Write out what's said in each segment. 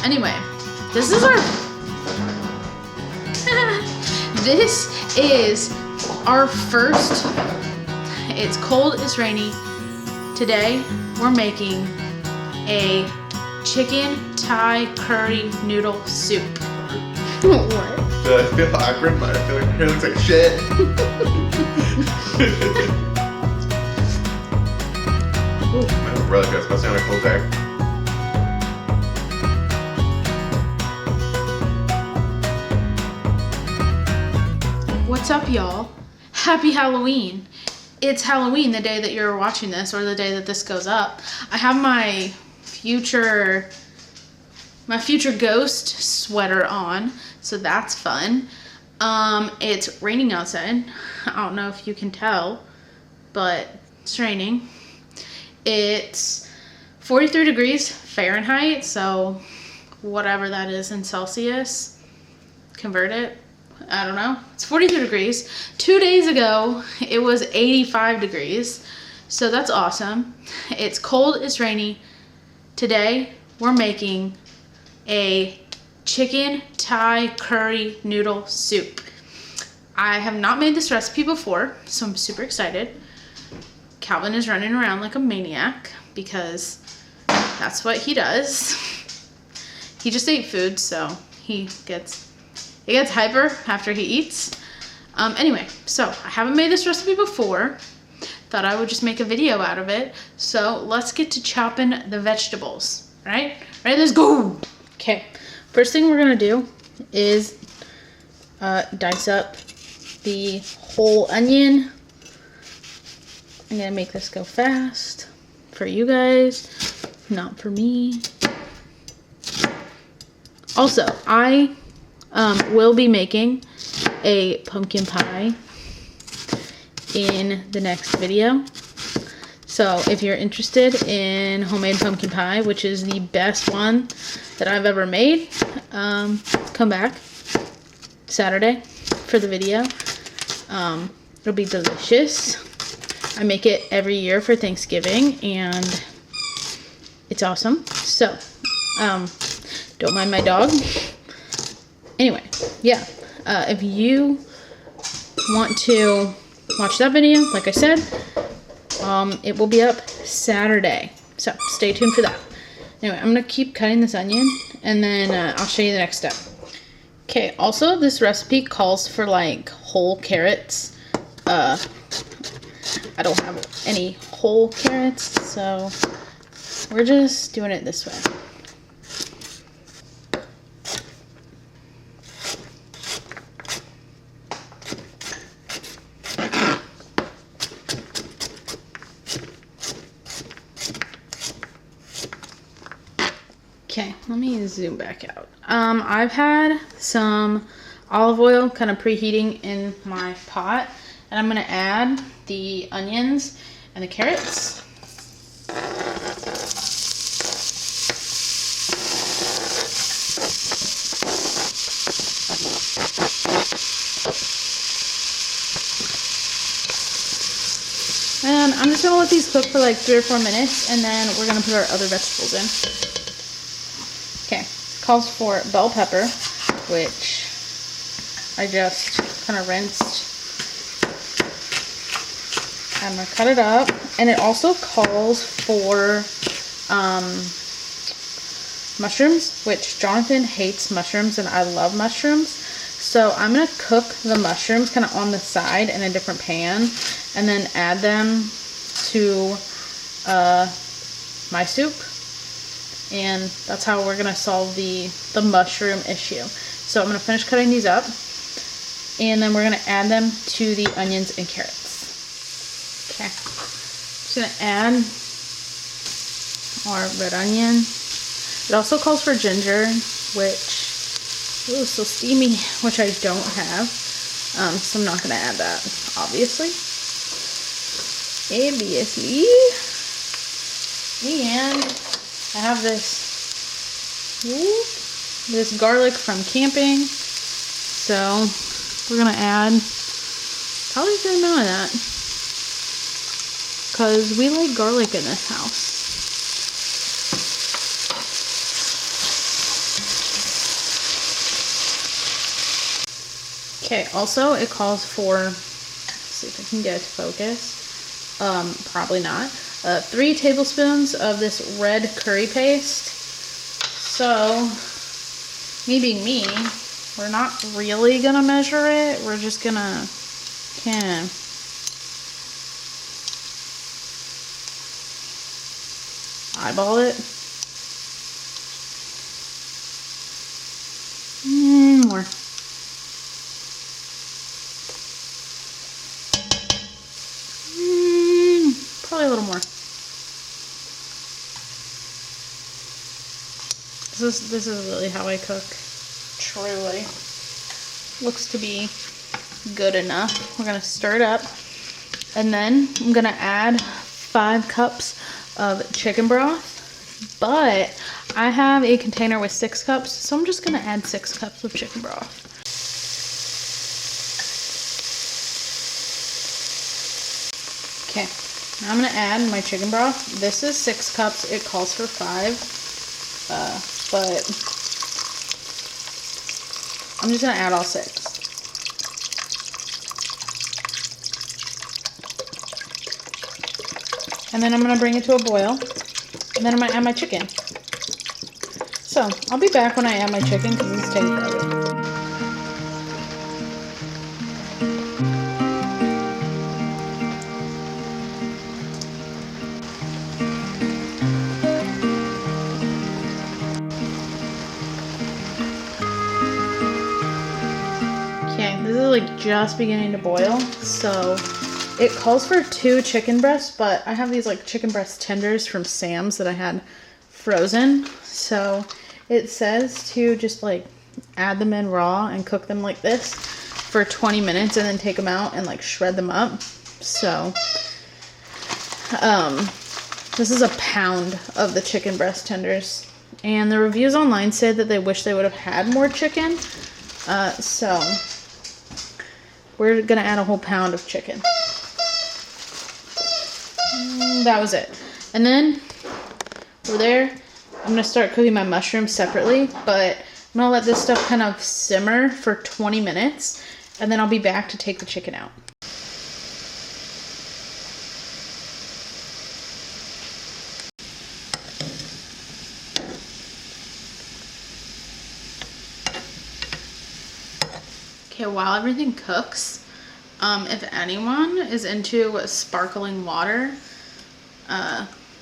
Anyway, this is our this is our first. It's cold, it's rainy. Today we're making a chicken Thai curry noodle soup. What? I feel awkward, but I feel like it looks like shit. I'm really good, especially on a cold day. What's up, y'all? Happy Halloween. It's Halloween the day that you're watching this, or the day that this goes up. I have my future ghost sweater on, so that's fun. It's raining outside. I don't know if you can tell, but it's raining. It's 43 degrees Fahrenheit, so whatever that is in Celsius, convert it. I don't know. It's 42 degrees. 2 days ago, it was 85 degrees. So that's awesome. It's cold, it's rainy. Today, we're making a chicken Thai curry noodle soup. I have not made this recipe before, so I'm super excited. Calvin is running around like a maniac because that's what he does. He just ate food, so he gets hyper after he eats. Anyway, so I haven't made this recipe before. Thought I would just make a video out of it. So let's get to chopping the vegetables. Right? Ready? Let's go. Okay. First thing we're gonna do is dice up the whole onion. I'm gonna make this go fast for you guys, not for me. Also, I will be making a pumpkin pie in the next video. So if you're interested in homemade pumpkin pie, which is the best one that I've ever made, come back Saturday for the video. It'll be delicious. I make it every year for Thanksgiving and it's awesome. So, don't mind my dog. Anyway, yeah, if you want to watch that video, like I said, it will be up Saturday. So stay tuned for that. Anyway, I'm going to keep cutting this onion and then I'll show you the next step. Okay, also this recipe calls for like whole carrots. I don't have any whole carrots, so we're just doing it this way. Okay, let me zoom back out. I've had some olive oil kind of preheating in my pot, and I'm going to add the onions and the carrots. And I'm just going to let these cook for like 3 or 4 minutes, and then we're going to put our other vegetables in. Okay, calls for bell pepper, which I just kind of rinsed. I'm going to cut it up, and it also calls for mushrooms, which Jonathan hates mushrooms, and I love mushrooms. So I'm going to cook the mushrooms kind of on the side in a different pan, and then add them to my soup. And that's how we're going to solve the mushroom issue. So I'm going to finish cutting these up, and then we're going to add them to the onions and carrots. Okay, just going to add our red onion. It also calls for ginger, which, ooh, so steamy, which I don't have. So I'm not going to add that, obviously. And I have this garlic from camping, so we're gonna add probably a good amount of that because we like garlic in this house. Okay, also it calls for, let's see if I can get it to focus. Probably not. 3 tablespoons of this red curry paste. So, me being me, we're not really gonna measure it. We're just gonna kind of eyeball it. More. Probably a little more. This is really how I cook. Truly. Looks to be good enough. We're gonna stir it up. And then I'm gonna add 5 cups of chicken broth. But I have a container with 6 cups, so I'm just gonna add 6 cups of chicken broth. Okay, now I'm gonna add my chicken broth. This is 6 cups, it calls for 5, but I'm just gonna add all 6. And then I'm gonna bring it to a boil, and then I'm gonna add my chicken. So, I'll be back when I add my chicken because this is taking forever. Okay, this is like just beginning to boil, so it calls for 2 chicken breasts, but I have these like chicken breast tenders from Sam's that I had frozen. So it says to just like add them in raw and cook them like this for 20 minutes and then take them out and like shred them up. So this is a pound of the chicken breast tenders. And the reviews online say that they wish they would have had more chicken. So we're gonna add a whole pound of chicken. That was it. And then over there, I'm gonna start cooking my mushrooms separately, but I'm gonna let this stuff kind of simmer for 20 minutes, and then I'll be back to take the chicken out. Okay, while everything cooks, if anyone is into sparkling water,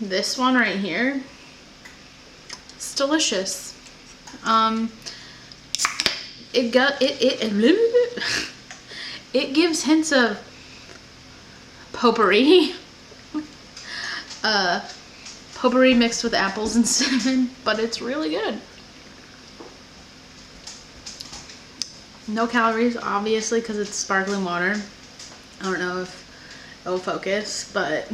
this one right here, it's delicious. It gives hints of potpourri, potpourri mixed with apples and cinnamon, but it's really good. No calories, obviously, because it's sparkling water. I don't know if it'll focus, but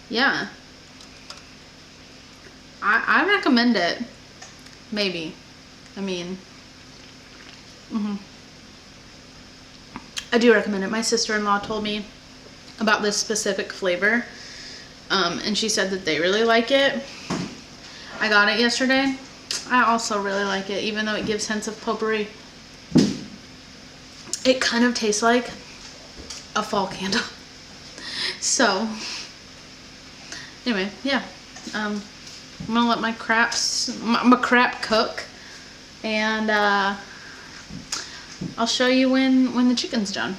yeah, I recommend it. Maybe. I mean, I do recommend it. My sister-in-law told me about this specific flavor, and she said that they really like it. I got it yesterday. I also really like it, even though it gives hints of potpourri. It kind of tastes like a fall candle. So, anyway, yeah. I'm gonna let my crap cook, and I'll show you when the chicken's done.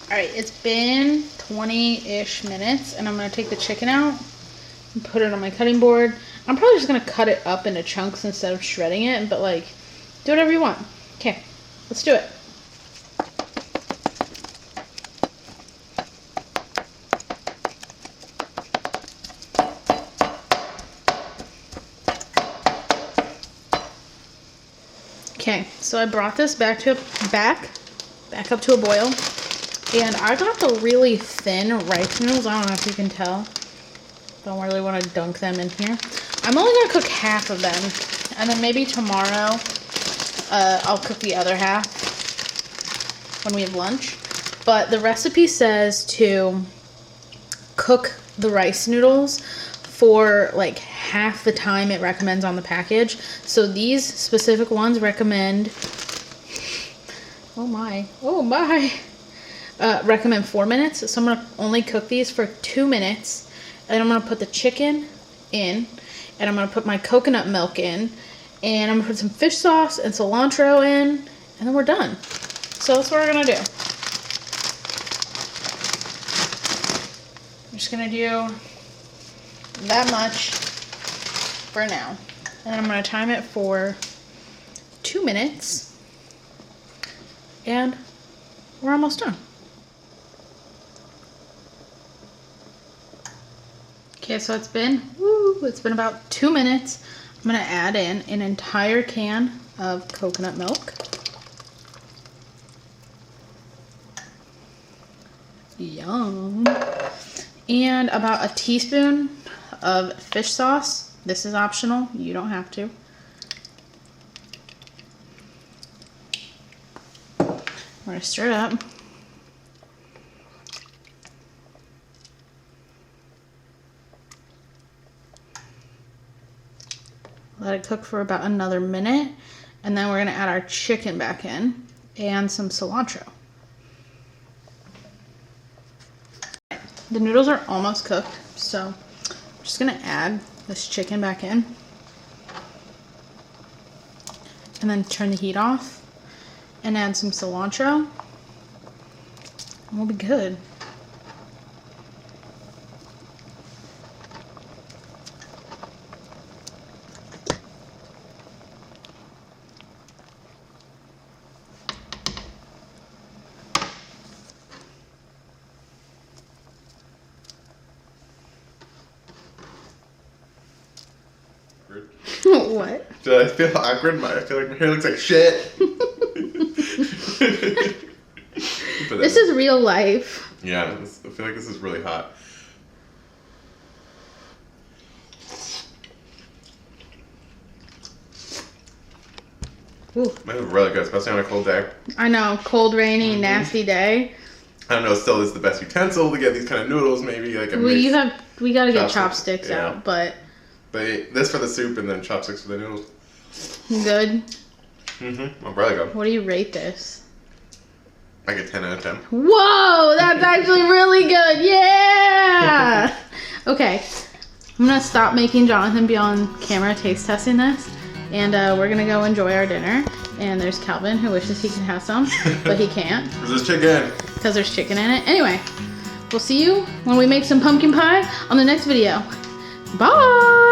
Alright, it's been 20-ish minutes, and I'm gonna take the chicken out and put it on my cutting board. I'm probably just gonna cut it up into chunks instead of shredding it, but like, do whatever you want. Okay, let's do it. Okay, so I brought this back up to a boil, and I got the really thin rice noodles. I don't know if you can tell. Don't really want to dunk them in here. I'm only gonna cook half of them, and then maybe tomorrow I'll cook the other half when we have lunch. But the recipe says to cook the rice noodles for like half the time it recommends on the package. So these specific ones recommend, recommend 4 minutes. So I'm gonna only cook these for 2 minutes, and I'm gonna put the chicken in, and I'm gonna put my coconut milk in, and I'm gonna put some fish sauce and cilantro in, and then we're done. So that's what we're gonna do. I'm just gonna do that much for now. And then I'm gonna time it for 2 minutes, and we're almost done. Okay, so it's been about 2 minutes. I'm gonna add in an entire can of coconut milk. Yum. And about a teaspoon of fish sauce. This is optional, you don't have to. We're gonna stir it up. Let it cook for about another minute, and then we're gonna add our chicken back in and some cilantro. The noodles are almost cooked, so I'm just gonna add this chicken back in and then turn the heat off and add some cilantro, and we'll be good. What? Do I feel awkward? I feel like my hair looks like shit. This is real life. Yeah, I feel like this is really hot. Ooh. This is really good, especially on a cold day. I know, cold, rainy, nasty day. I don't know, still this is the best utensil to get these kind of noodles, maybe like a we gotta get chopsticks out, but this for the soup and then chopsticks for the noodles. Good. I'm really good. What do you rate this? Like a 10 out of 10. Whoa, that's actually really good. Yeah. Okay, I'm gonna stop making Jonathan be on camera taste testing this, and we're gonna go enjoy our dinner. And there's Calvin who wishes he could have some, but he can't. Because there's chicken. Because there's chicken in it. Anyway, we'll see you when we make some pumpkin pie on the next video. Bye.